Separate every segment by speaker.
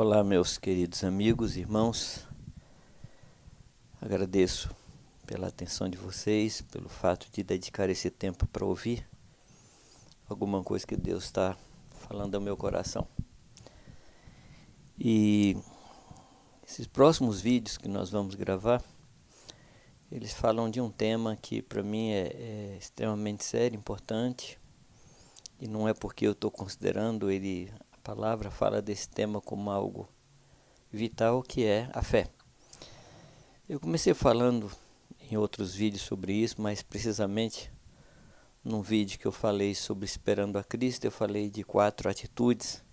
Speaker 1: Olá, meus queridos amigos, irmãos. Agradeço pela atenção de vocês, pelo fato de dedicar esse tempo para ouvir alguma coisa que Deus está falando ao meu coração. E esses próximos vídeos que nós vamos gravar, eles falam de um tema que para mim é extremamente sério, importante, e não é porque eu estou considerando ele. A palavra fala desse tema como algo vital, que é a fé. Eu comecei falando em outros vídeos sobre isso, mas precisamente num vídeo que eu falei sobre esperando a Cristo, eu falei de 4 atitudes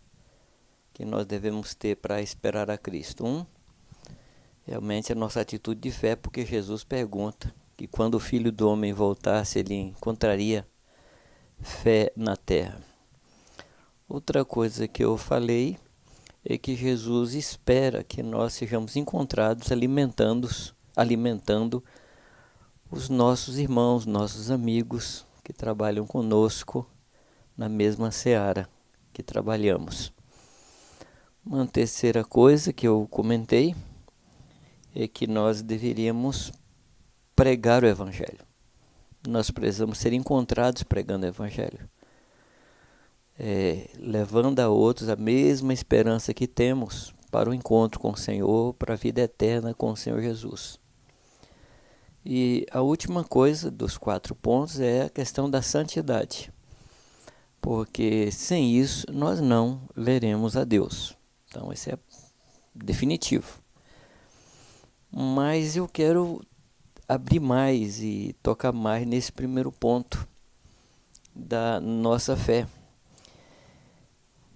Speaker 1: que nós devemos ter para esperar a Cristo. Realmente a nossa atitude de fé, porque Jesus pergunta que quando o Filho do Homem voltasse, ele encontraria fé na terra. Outra coisa que eu falei é que Jesus espera que nós sejamos encontrados alimentando os nossos irmãos, nossos amigos que trabalham conosco na mesma seara que trabalhamos. Uma terceira coisa que eu comentei é que nós deveríamos pregar o Evangelho. Nós precisamos ser encontrados pregando o Evangelho. Levando a outros a mesma esperança que temos para o encontro com o Senhor, para a vida eterna com o Senhor Jesus. E a última coisa dos 4 pontos é a questão da santidade, porque sem isso nós não veremos a Deus. Então esse é definitivo. Mas eu quero abrir mais e tocar mais nesse primeiro ponto da nossa fé.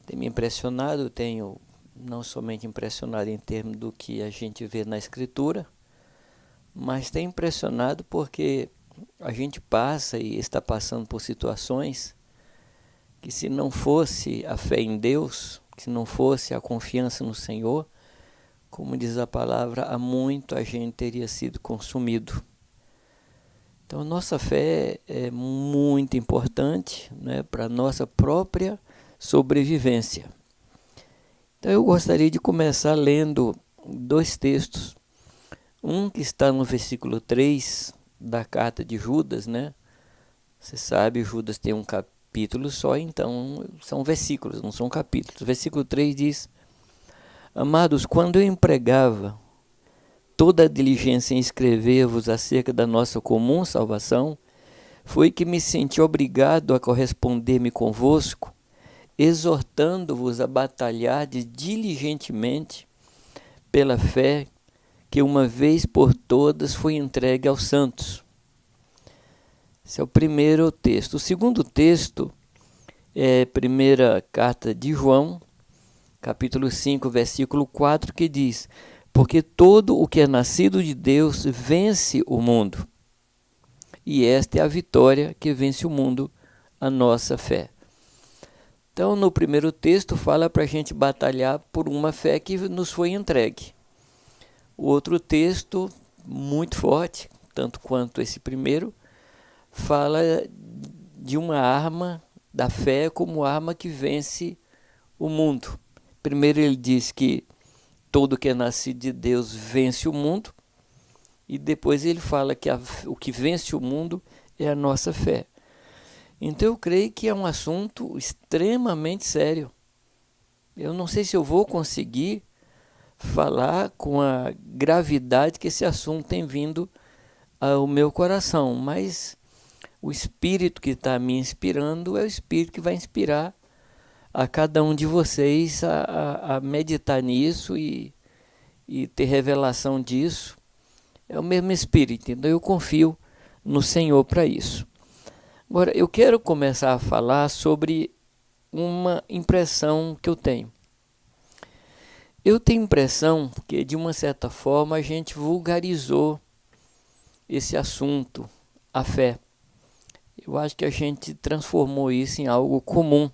Speaker 1: Tem me impressionado, tenho não somente impressionado em termos do que a gente vê na Escritura, mas tem impressionado porque a gente passa e está passando por situações que, se não fosse a fé em Deus, se não fosse a confiança no Senhor, como diz a palavra, há muito a gente teria sido consumido. Então, a nossa fé é muito importante, né, para a nossa própria sobrevivência. Então eu gostaria de começar lendo 2 textos. Um que está no versículo 3 da carta de Judas, né? Você sabe, Judas tem um capítulo só, então são versículos, não são capítulos. O versículo 3 diz: Amados, quando eu empregava toda a diligência em escrever-vos acerca da nossa comum salvação, foi que me senti obrigado a corresponder-me convosco, exortando-vos a batalhar diligentemente pela fé que uma vez por todas foi entregue aos santos. Esse é o primeiro texto. O segundo texto é a primeira carta de João, capítulo 5, versículo 4, que diz: Porque todo o que é nascido de Deus vence o mundo. E esta é a vitória que vence o mundo, a nossa fé. Então, no primeiro texto, fala para a gente batalhar por uma fé que nos foi entregue. O outro texto, muito forte, tanto quanto esse primeiro, fala de uma arma da fé como arma que vence o mundo. Primeiro ele diz que todo que é nascido de Deus vence o mundo, e depois ele fala que o que vence o mundo é a nossa fé. Então eu creio que é um assunto extremamente sério. Eu não sei se eu vou conseguir falar com a gravidade que esse assunto tem vindo ao meu coração, mas o Espírito que está me inspirando é o Espírito que vai inspirar a cada um de vocês a meditar nisso e ter revelação disso. É o mesmo Espírito, então eu confio no Senhor para isso. Agora, eu quero começar a falar sobre uma impressão que eu tenho. Eu tenho impressão que, de uma certa forma, a gente vulgarizou esse assunto, a fé. Eu acho que a gente transformou isso em algo comum.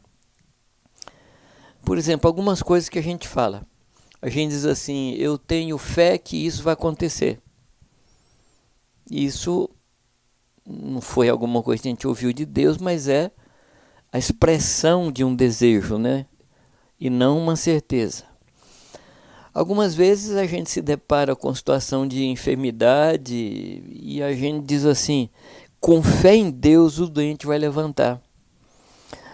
Speaker 1: Por exemplo, algumas coisas que a gente fala. A gente diz assim: eu tenho fé que isso vai acontecer. Isso não foi alguma coisa que a gente ouviu de Deus, mas é a expressão de um desejo, né? E não uma certeza. Algumas vezes a gente se depara com situação de enfermidade e a gente diz assim: com fé em Deus o doente vai levantar.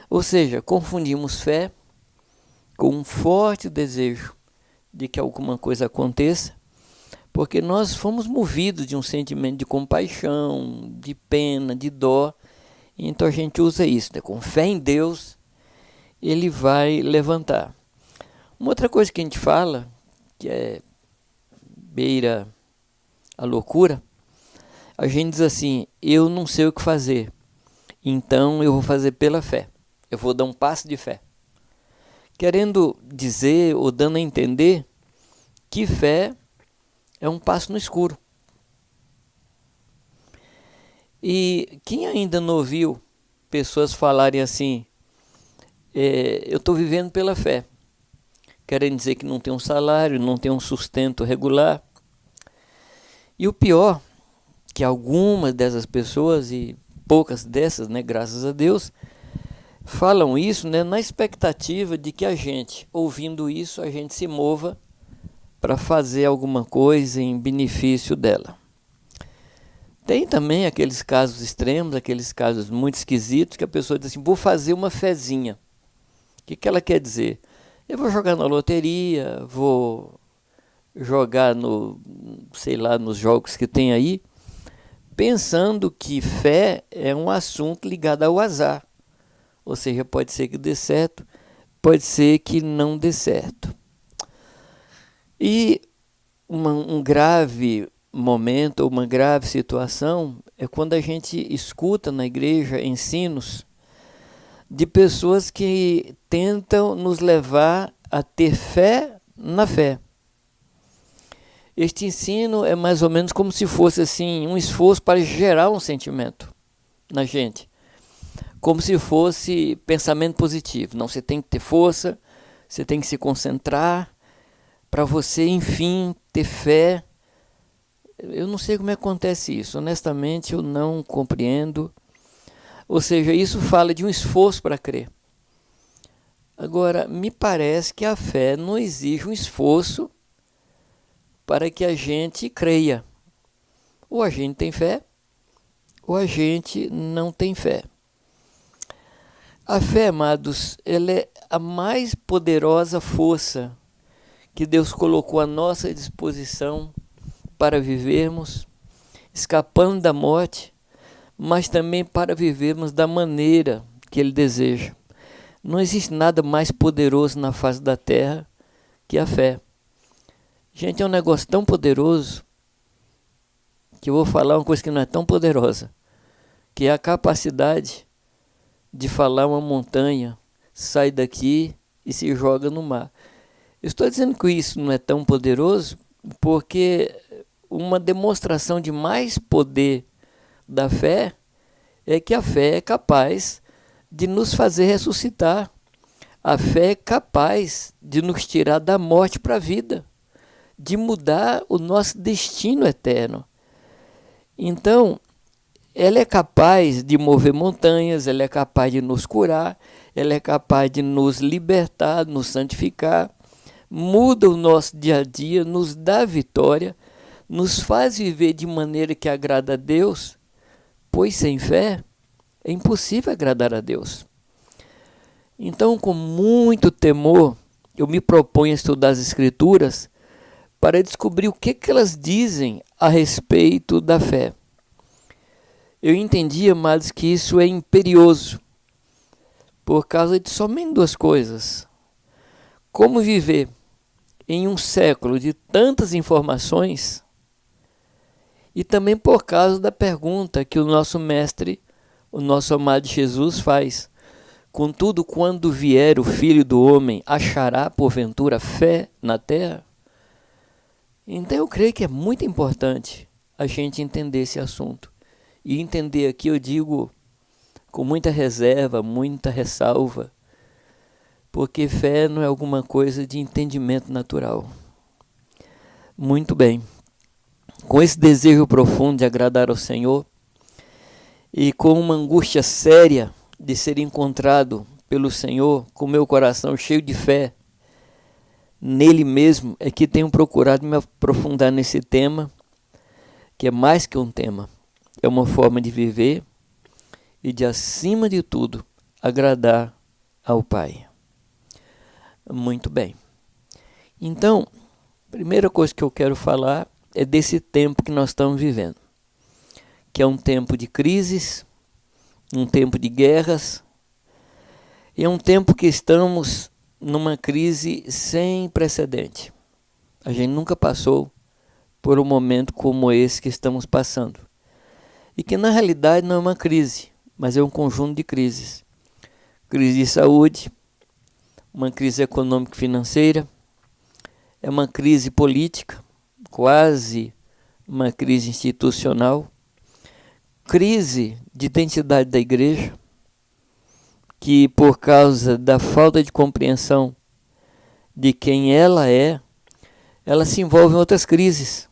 Speaker 1: Ou seja, confundimos fé com um forte desejo de que alguma coisa aconteça, porque nós fomos movidos de um sentimento de compaixão, de pena, de dó. Então a gente usa isso, né? Com fé em Deus ele vai levantar. Uma outra coisa que a gente fala, que é beira a loucura, a gente diz assim: eu não sei o que fazer, então eu vou fazer pela fé, eu vou dar um passo de fé, querendo dizer ou dando a entender que fé é um passo no escuro. E quem ainda não ouviu pessoas falarem assim: eu estou vivendo pela fé, querendo dizer que não tem um salário, não tem um sustento regular. E o pior, que algumas dessas pessoas, e poucas dessas, né, graças a Deus, falam isso, né, na expectativa de que a gente, ouvindo isso, a gente se mova para fazer alguma coisa em benefício dela. Tem também aqueles casos extremos, aqueles casos muito esquisitos, que a pessoa diz assim: vou fazer uma fezinha. O que ela quer dizer? Eu vou jogar na loteria, vou jogar sei lá, nos jogos que tem aí, pensando que fé é um assunto ligado ao azar. Ou seja, pode ser que dê certo, pode ser que não dê certo. E um grave momento, uma grave situação, é quando a gente escuta na igreja ensinos de pessoas que tentam nos levar a ter fé na fé. Este ensino é mais ou menos como se fosse assim um esforço para gerar um sentimento na gente, como se fosse pensamento positivo. Não, você tem que ter força, você tem que se concentrar para você, enfim, ter fé. Eu não sei como acontece isso, honestamente eu não compreendo. Ou seja, isso fala de um esforço para crer. Agora, me parece que a fé não exige um esforço para que a gente creia. Ou a gente tem fé, ou a gente não tem fé. A fé, amados, ela é a mais poderosa força que Deus colocou à nossa disposição para vivermos, escapando da morte, mas também para vivermos da maneira que Ele deseja. Não existe nada mais poderoso na face da terra que a fé. Gente, é um negócio tão poderoso que eu vou falar uma coisa que não é tão poderosa, que é a capacidade de falar uma montanha, sai daqui e se joga no mar. Eu estou dizendo que isso não é tão poderoso porque uma demonstração de mais poder da fé é que a fé é capaz de nos fazer ressuscitar. A fé é capaz de nos tirar da morte para a vida, de mudar o nosso destino eterno. Então, ela é capaz de mover montanhas, ela é capaz de nos curar, ela é capaz de nos libertar, nos santificar, muda o nosso dia a dia, nos dá vitória, nos faz viver de maneira que agrada a Deus, pois sem fé é impossível agradar a Deus. Então, com muito temor, eu me proponho a estudar as Escrituras para descobrir o que elas dizem a respeito da fé. Eu entendi, amados, que isso é imperioso, por causa de somente duas coisas. Como viver em um século de tantas informações, e também por causa da pergunta que o nosso mestre, o nosso amado Jesus, faz: contudo, quando vier o Filho do Homem, achará porventura fé na terra? Então eu creio que é muito importante a gente entender esse assunto. E entender aqui, eu digo com muita reserva, muita ressalva, porque fé não é alguma coisa de entendimento natural. Muito bem. Com esse desejo profundo de agradar ao Senhor e com uma angústia séria de ser encontrado pelo Senhor, com meu coração cheio de fé, nele mesmo, é que tenho procurado me aprofundar nesse tema, que é mais que um tema, é uma forma de viver e de, acima de tudo, agradar ao Pai. Muito bem. Então, a primeira coisa que eu quero falar é desse tempo que nós estamos vivendo, que é um tempo de crises, um tempo de guerras, e é um tempo que estamos numa crise sem precedente. A gente nunca passou por um momento como esse que estamos passando. E que na realidade não é uma crise, mas é um conjunto de crises. Crise de saúde, uma crise econômica e financeira, é uma crise política, quase uma crise institucional, crise de identidade da igreja, que por causa da falta de compreensão de quem ela é, ela se envolve em outras crises,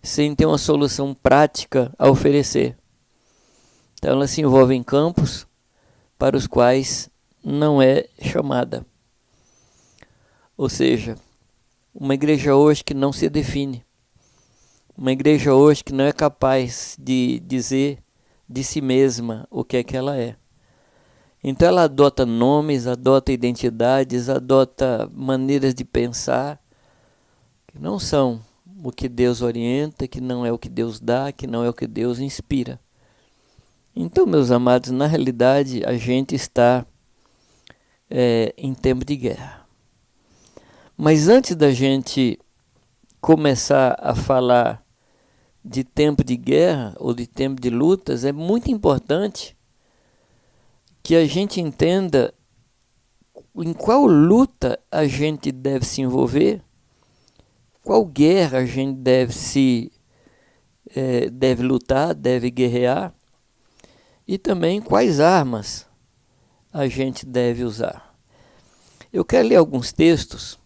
Speaker 1: sem ter uma solução prática a oferecer. Então ela se envolve em campos para os quais não é chamada. Ou seja, uma igreja hoje que não se define, uma igreja hoje que não é capaz de dizer de si mesma o que é que ela é. Então ela adota nomes, adota identidades, adota maneiras de pensar que não são o que Deus orienta, que não é o que Deus dá, que não é o que Deus inspira. Então, meus amados, na realidade a gente está em tempo de guerra. Mas antes da gente começar a falar de tempo de guerra ou de tempo de lutas, é muito importante que a gente entenda em qual luta a gente deve se envolver, qual guerra a gente deve lutar, deve guerrear, e também quais armas a gente deve usar. Eu quero ler alguns textos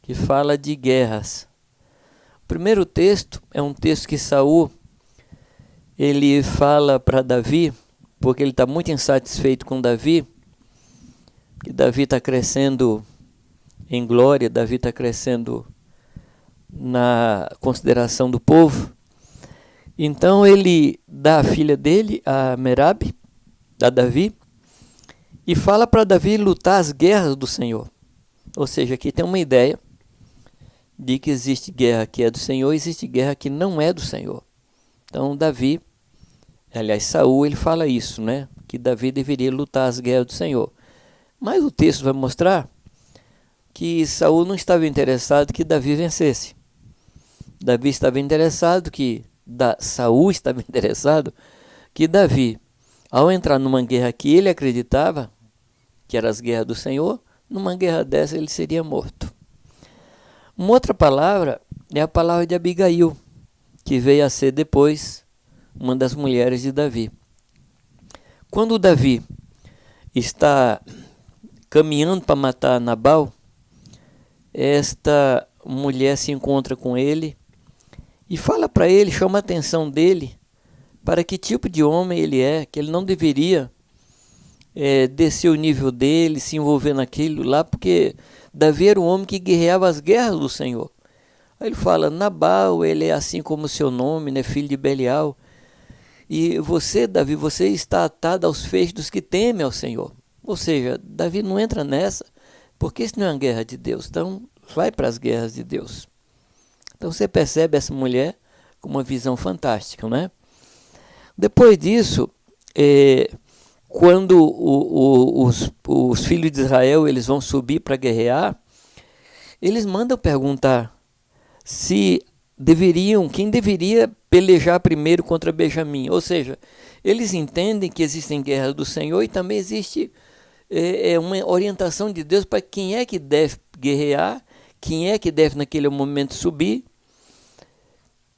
Speaker 1: que falam de guerras. O primeiro texto é um texto que Saul ele fala para Davi, porque ele está muito insatisfeito com Davi, que Davi está crescendo em glória, Davi está crescendo na consideração do povo. Então ele dá a filha dele, a Merabe, a Davi, e fala para Davi lutar as guerras do Senhor. Ou seja, aqui tem uma ideia de que existe guerra que é do Senhor e existe guerra que não é do Senhor. Então Davi, aliás Saul, ele fala isso, né? Que Davi deveria lutar as guerras do Senhor. Mas o texto vai mostrar que Saul não estava interessado que Davi vencesse. Davi estava interessado que Saul estava interessado que Davi, ao entrar numa guerra que ele acreditava que era as guerras do Senhor, numa guerra dessa ele seria morto. Uma outra palavra é a palavra de Abigail, que veio a ser depois uma das mulheres de Davi. Quando Davi está caminhando para matar Nabal, esta mulher se encontra com ele e fala para ele, chama a atenção dele para que tipo de homem ele é, que ele não deveria descer o nível dele, se envolver naquilo lá, porque Davi era um homem que guerreava as guerras do Senhor. Aí ele fala, Nabal, ele é assim como o seu nome, né, filho de Belial. E você, Davi, você está atado aos feixes dos que temem ao Senhor. Ou seja, Davi não entra nessa, porque isso não é uma guerra de Deus. Então, vai para as guerras de Deus. Então, você percebe essa mulher com uma visão fantástica, né? Depois disso, quando os filhos de Israel eles vão subir para guerrear, eles mandam perguntar quem deveria pelejar primeiro contra Benjamim. Ou seja, eles entendem que existem guerras do Senhor e também existe uma orientação de Deus para quem é que deve guerrear, quem é que deve naquele momento subir.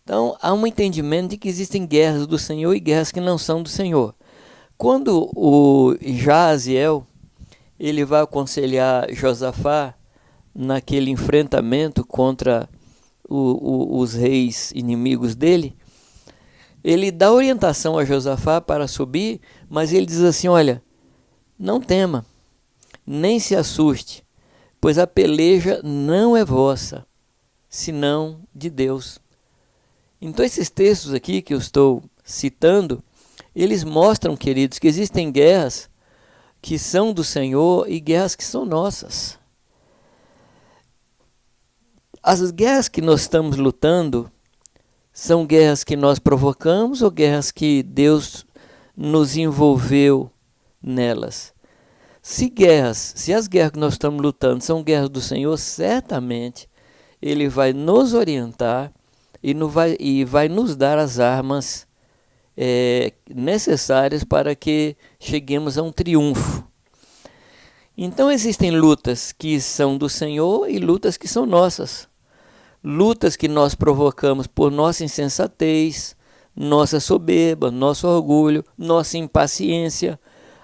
Speaker 1: Então há um entendimento de que existem guerras do Senhor e guerras que não são do Senhor. Quando o Jaziel ele vai aconselhar Josafá naquele enfrentamento contra os reis inimigos dele, ele dá orientação a Josafá para subir, mas ele diz assim, olha, não tema, nem se assuste, pois a peleja não é vossa, senão de Deus. Então esses textos aqui que eu estou citando, eles mostram, queridos, que existem guerras que são do Senhor e guerras que são nossas. As guerras que nós estamos lutando são guerras que nós provocamos ou guerras que Deus nos envolveu nelas? Se as guerras que nós estamos lutando são guerras do Senhor, certamente Ele vai nos orientar e vai nos dar as armas necessárias para que cheguemos a um triunfo. Então existem lutas que são do Senhor e lutas que são nossas. Lutas que nós provocamos por nossa insensatez, nossa soberba, nosso orgulho, nossa impaciência.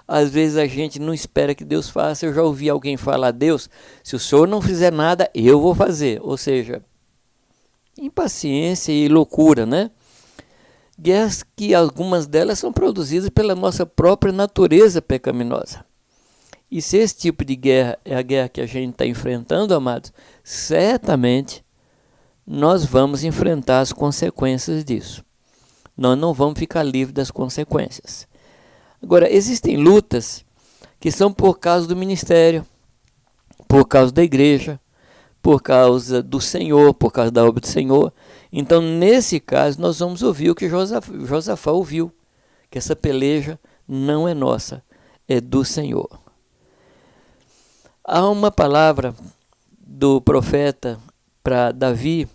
Speaker 1: Às vezes a gente não espera que Deus faça. Eu já ouvi alguém falar: Deus, se o Senhor não fizer nada, eu vou fazer. Ou seja, impaciência e loucura, né? Guerras que algumas delas são produzidas pela nossa própria natureza pecaminosa. E se esse tipo de guerra é a guerra que a gente está enfrentando, amados, certamente nós vamos enfrentar as consequências disso. Nós não vamos ficar livres das consequências. Agora, existem lutas que são por causa do ministério, por causa da igreja, por causa do Senhor, por causa da obra do Senhor. Então, nesse caso, nós vamos ouvir o que Josafá ouviu, que essa peleja não é nossa, é do Senhor. Há uma palavra do profeta para Davi,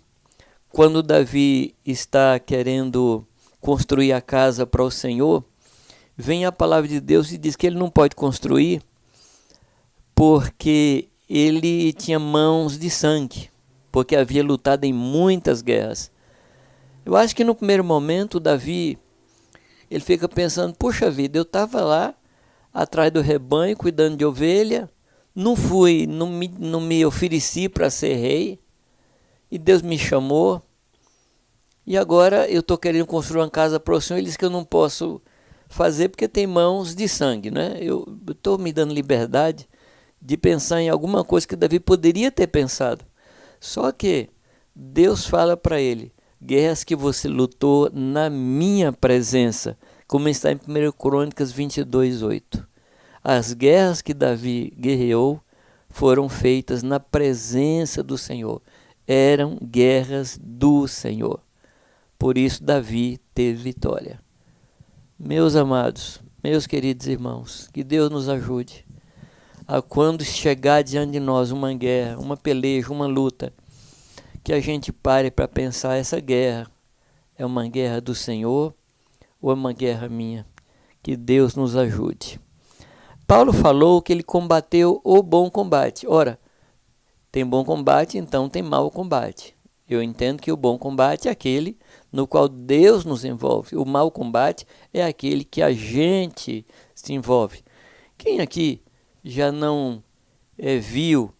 Speaker 1: quando Davi está querendo construir a casa para o Senhor, vem a palavra de Deus e diz que ele não pode construir porque ele tinha mãos de sangue, porque havia lutado em muitas guerras. Eu acho que no primeiro momento Davi, ele fica pensando: puxa vida, eu estava lá atrás do rebanho, cuidando de ovelha, não me ofereci para ser rei, e Deus me chamou, e agora eu estou querendo construir uma casa para o Senhor. Ele diz que eu não posso fazer porque tem mãos de sangue, né? Eu estou me dando liberdade de pensar em alguma coisa que Davi poderia ter pensado. Só que Deus fala para ele: guerras que você lutou na minha presença, como está em 1 Crônicas 22:8. As guerras que Davi guerreou foram feitas na presença do Senhor. Eram guerras do Senhor. Por isso Davi teve vitória. Meus amados, meus queridos irmãos, que Deus nos ajude a, quando chegar diante de nós uma guerra, uma peleja, uma luta, que a gente pare para pensar: essa guerra é uma guerra do Senhor ou é uma guerra minha? Que Deus nos ajude. Paulo falou que ele combateu o bom combate. Ora, tem bom combate, então tem mau combate. Eu entendo que o bom combate é aquele no qual Deus nos envolve. O mau combate é aquele que a gente se envolve. Quem aqui já não viu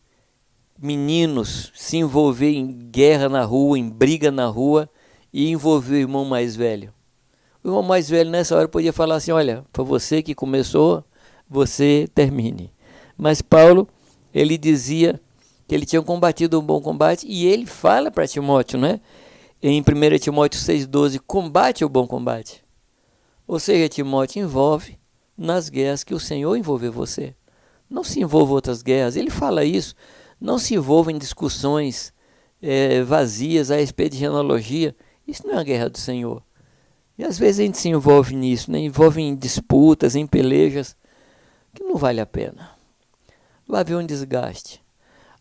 Speaker 1: meninos se envolver em guerra na rua, em briga na rua, e envolver o irmão mais velho? O irmão mais velho nessa hora podia falar assim: olha, foi você que começou, você termine. Mas Paulo, ele dizia que ele tinha combatido um bom combate, e ele fala para Timóteo, né? Em 1 Timóteo 6,12, combate o bom combate. Ou seja, Timóteo, envolve nas guerras que o Senhor envolveu você. Não se envolva em outras guerras. Ele fala isso. Não se envolva em discussões vazias a respeito de genealogia. Isso não é a guerra do Senhor. E às vezes a gente se envolve nisso, né? Envolve em disputas, em pelejas, que não vale a pena. Vai haver um desgaste.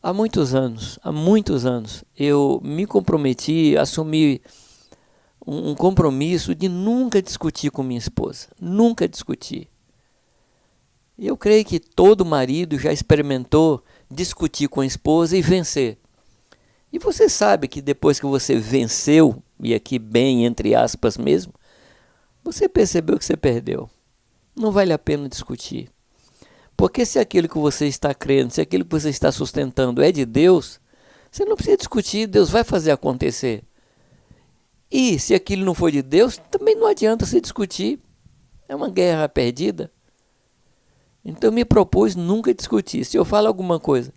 Speaker 1: Há muitos anos, eu me comprometi, assumi um compromisso de nunca discutir com minha esposa. Nunca discutir. E eu creio que todo marido já experimentou discutir com a esposa e vencer. E você sabe que depois que você venceu, e aqui bem entre aspas mesmo, você percebeu que você perdeu. Não vale a pena discutir. Porque se aquilo que você está crendo, se aquilo que você está sustentando é de Deus, você não precisa discutir, Deus vai fazer acontecer. E se aquilo não for de Deus, também não adianta você discutir. É uma guerra perdida. Então eu me propus nunca discutir. Se eu falo alguma coisa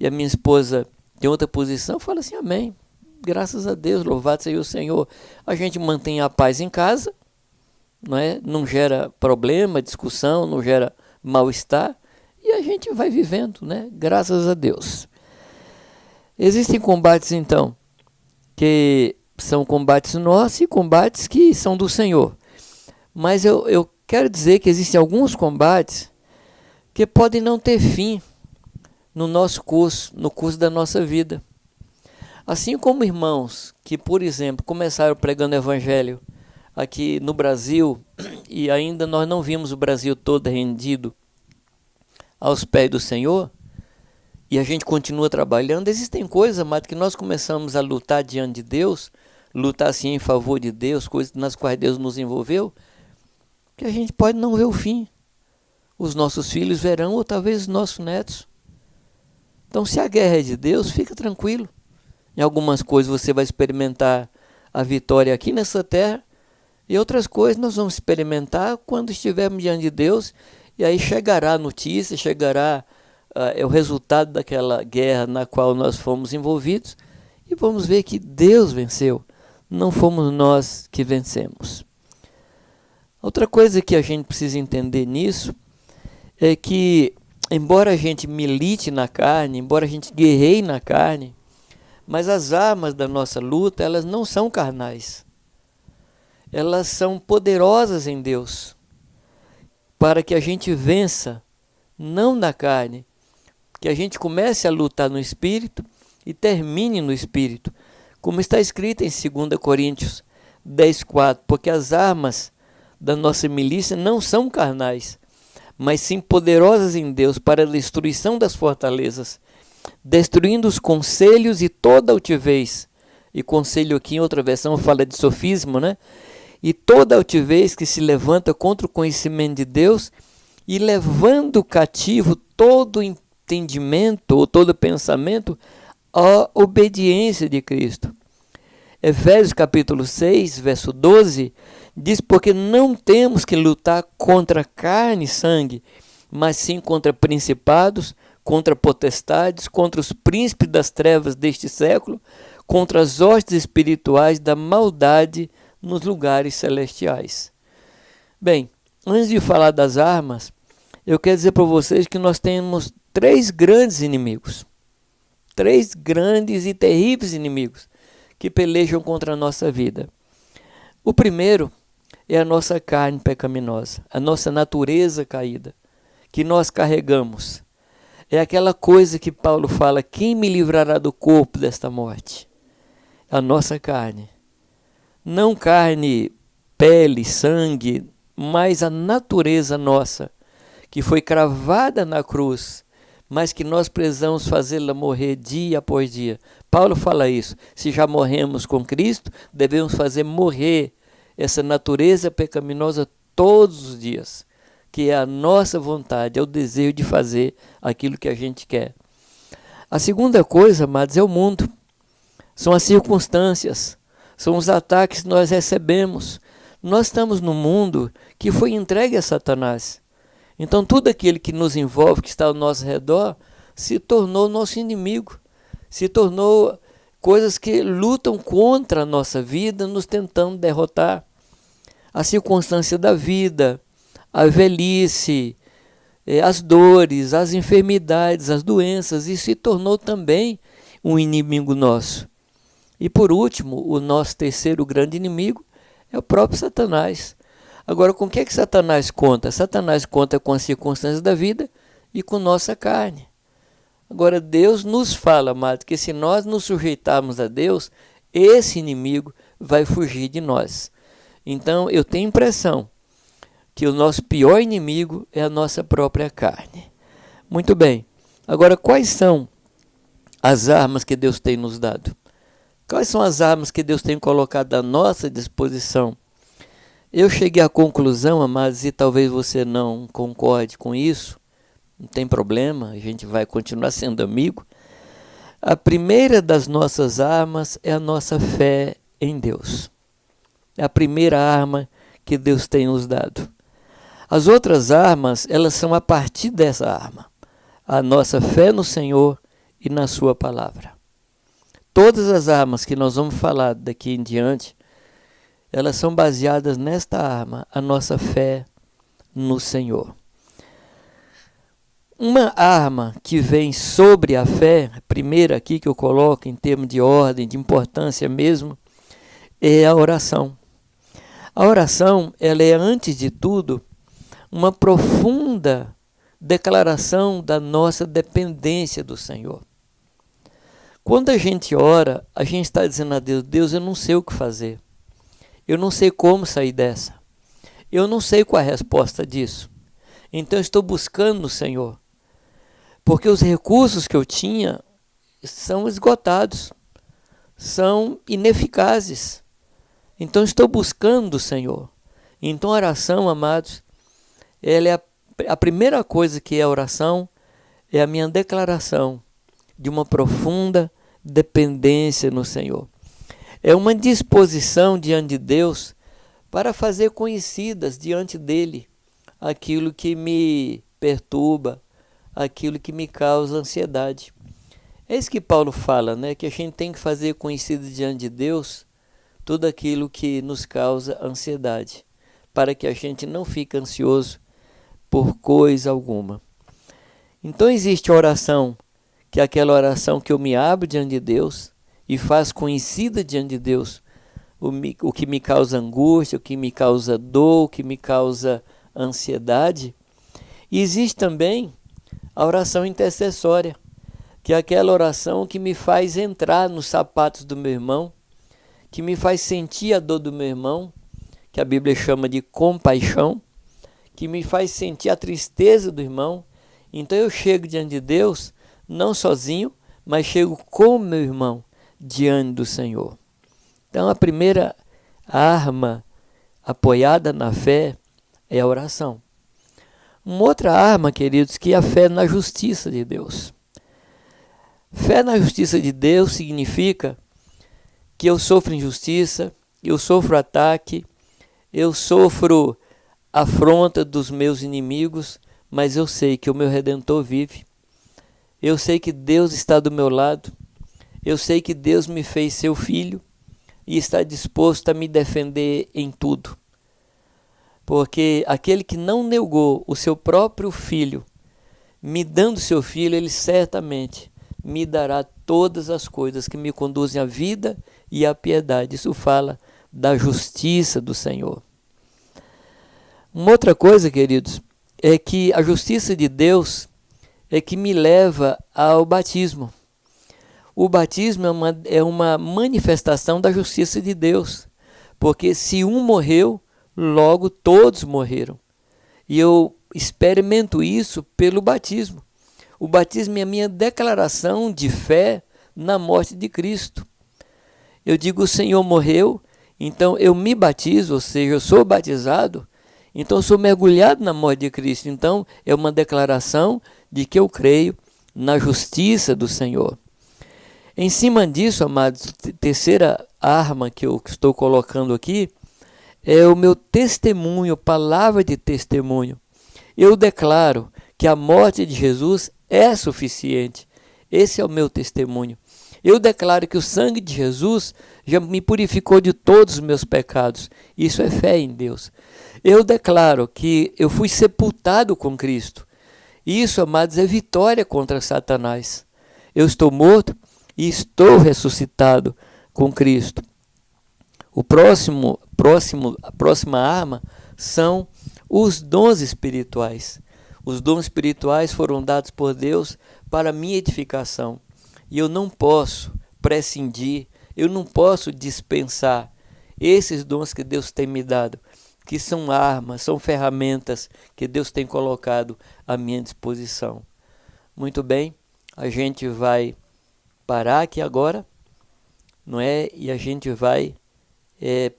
Speaker 1: e a minha esposa tem outra posição, eu falo assim, amém. Graças a Deus, louvado seja o Senhor. A gente mantém a paz em casa, não é? Não gera problema, discussão, não gera mal-estar, e a gente vai vivendo, né? Graças a Deus. Existem combates, então, que são combates nossos e combates que são do Senhor. Mas eu quero dizer que existem alguns combates que podem não ter fim no nosso curso, no curso da nossa vida. Assim como irmãos que, por exemplo, começaram pregando o evangelho aqui no Brasil, e ainda nós não vimos o Brasil todo rendido aos pés do Senhor, e a gente continua trabalhando, existem coisas, amado, que nós começamos a lutar diante de Deus, lutar assim em favor de Deus, coisas nas quais Deus nos envolveu, que a gente pode não ver o fim. Os nossos filhos verão, ou talvez os nossos netos. Então, se a guerra é de Deus, fica tranquilo. Em algumas coisas você vai experimentar a vitória aqui nessa terra, e outras coisas nós vamos experimentar quando estivermos diante de Deus, e aí chegará a notícia, chegará o resultado daquela guerra na qual nós fomos envolvidos, e vamos ver que Deus venceu, não fomos nós que vencemos. Outra coisa que a gente precisa entender nisso é que, embora a gente milite na carne, embora a gente guerreie na carne, mas as armas da nossa luta, elas não são carnais. Elas são poderosas em Deus, para que a gente vença, não na carne, que a gente comece a lutar no Espírito e termine no Espírito, como está escrito em 2 Coríntios 10:4, porque as armas da nossa milícia não são carnais, mas sim poderosas em Deus para a destruição das fortalezas, destruindo os conselhos e toda altivez. E conselho aqui em outra versão fala de sofismo, né? E toda altivez que se levanta contra o conhecimento de Deus, e levando cativo todo entendimento ou todo pensamento à obediência de Cristo. Efésios capítulo 6, verso 12, diz: porque não temos que lutar contra carne e sangue, mas sim contra principados, contra potestades, contra os príncipes das trevas deste século, contra as hostes espirituais da maldade nos lugares celestiais. Bem, antes de falar das armas, eu quero dizer para vocês que nós temos 3 grandes inimigos, 3 grandes e terríveis inimigos que pelejam contra a nossa vida. O primeiro é a nossa carne pecaminosa, a nossa natureza caída, que nós carregamos. É aquela coisa que Paulo fala: quem me livrará do corpo desta morte? A nossa carne. Não carne, pele, sangue, mas a natureza nossa, que foi cravada na cruz, mas que nós precisamos fazê-la morrer dia após dia. Paulo fala isso: se já morremos com Cristo, devemos fazer morrer essa natureza pecaminosa todos os dias, que é a nossa vontade, é o desejo de fazer aquilo que a gente quer. A segunda coisa, amados, é o mundo. São as circunstâncias, são os ataques que nós recebemos. Nós estamos num mundo que foi entregue a Satanás. Então tudo aquele que nos envolve, que está ao nosso redor, se tornou nosso inimigo, se tornou coisas que lutam contra a nossa vida, nos tentando derrotar. A circunstância da vida, a velhice, as dores, as enfermidades, as doenças, isso se tornou também um inimigo nosso. E por último, o nosso terceiro grande inimigo é o próprio Satanás. Agora, com o que Satanás conta? Satanás conta com as circunstâncias da vida e com nossa carne. Agora, Deus nos fala, amado, que se nós nos sujeitarmos a Deus, esse inimigo vai fugir de nós. Então, eu tenho a impressão que o nosso pior inimigo é a nossa própria carne. Muito bem. Agora, quais são as armas que Deus tem nos dado? Quais são as armas que Deus tem colocado à nossa disposição? Eu cheguei à conclusão, amados, e talvez você não concorde com isso, não tem problema, a gente vai continuar sendo amigo. A primeira das nossas armas é a nossa fé em Deus. É a primeira arma que Deus tem nos dado. As outras armas, elas são a partir dessa arma. A nossa fé no Senhor e na sua palavra. Todas as armas que nós vamos falar daqui em diante, elas são baseadas nesta arma, a nossa fé no Senhor. Uma arma que vem sobre a fé, a primeira aqui que eu coloco em termos de ordem, de importância mesmo, é a oração. A oração, ela é, antes de tudo, uma profunda declaração da nossa dependência do Senhor. Quando a gente ora, a gente está dizendo a Deus, Deus, eu não sei o que fazer. Eu não sei como sair dessa. Eu não sei qual é a resposta disso. Então eu estou buscando no Senhor. Porque os recursos que eu tinha são esgotados, são ineficazes. Então estou buscando o Senhor. Então a oração, amados, ela é a primeira coisa que é a oração, é a minha declaração de uma profunda dependência no Senhor. É uma disposição diante de Deus para fazer conhecidas diante dele aquilo que me perturba, aquilo que me causa ansiedade. É isso que Paulo fala, né? Que a gente tem que fazer conhecido diante de Deus tudo aquilo que nos causa ansiedade, para que a gente não fique ansioso por coisa alguma. Então existe a oração, que é aquela oração que eu me abro diante de Deus e faço conhecida diante de Deus o que me causa angústia, o que me causa dor, o que me causa ansiedade. E existe também a oração intercessória, que é aquela oração que me faz entrar nos sapatos do meu irmão, que me faz sentir a dor do meu irmão, que a Bíblia chama de compaixão, que me faz sentir a tristeza do irmão. Então eu chego diante de Deus, não sozinho, mas chego com o meu irmão diante do Senhor. Então a primeira arma apoiada na fé é a oração. Uma outra arma, queridos, que é a fé na justiça de Deus. Fé na justiça de Deus significa que eu sofro injustiça, eu sofro ataque, eu sofro afronta dos meus inimigos, mas eu sei que o meu Redentor vive. Eu sei que Deus está do meu lado. Eu sei que Deus me fez seu filho e está disposto a me defender em tudo. Porque aquele que não negou o seu próprio filho, me dando seu filho, ele certamente me dará todas as coisas que me conduzem à vida e à piedade. Isso fala da justiça do Senhor. Uma outra coisa, queridos, é que a justiça de Deus é que me leva ao batismo. O batismo é uma manifestação da justiça de Deus, porque se um morreu, logo todos morreram. E eu experimento isso pelo batismo. O batismo é a minha declaração de fé na morte de Cristo. Eu digo, o Senhor morreu, então eu me batizo, ou seja, eu sou batizado, então eu sou mergulhado na morte de Cristo. Então é uma declaração de que eu creio na justiça do Senhor. Em cima disso, amados, a terceira arma que eu estou colocando aqui é o meu testemunho, palavra de testemunho. Eu declaro que a morte de Jesus é suficiente. Esse é o meu testemunho. Eu declaro que o sangue de Jesus já me purificou de todos os meus pecados. Isso é fé em Deus. Eu declaro que eu fui sepultado com Cristo. Isso, amados, é vitória contra Satanás. Eu estou morto e estou ressuscitado com Cristo. A próxima arma são os dons espirituais. Os dons espirituais foram dados por Deus para minha edificação. E eu não posso prescindir, eu não posso dispensar esses dons que Deus tem me dado, que são armas, são ferramentas que Deus tem colocado à minha disposição. Muito bem, a gente vai parar aqui agora, não é? E a gente vai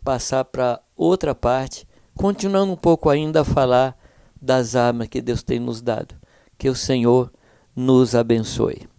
Speaker 1: passar para outra parte, continuando um pouco ainda a falar das armas que Deus tem nos dado. Que o Senhor nos abençoe.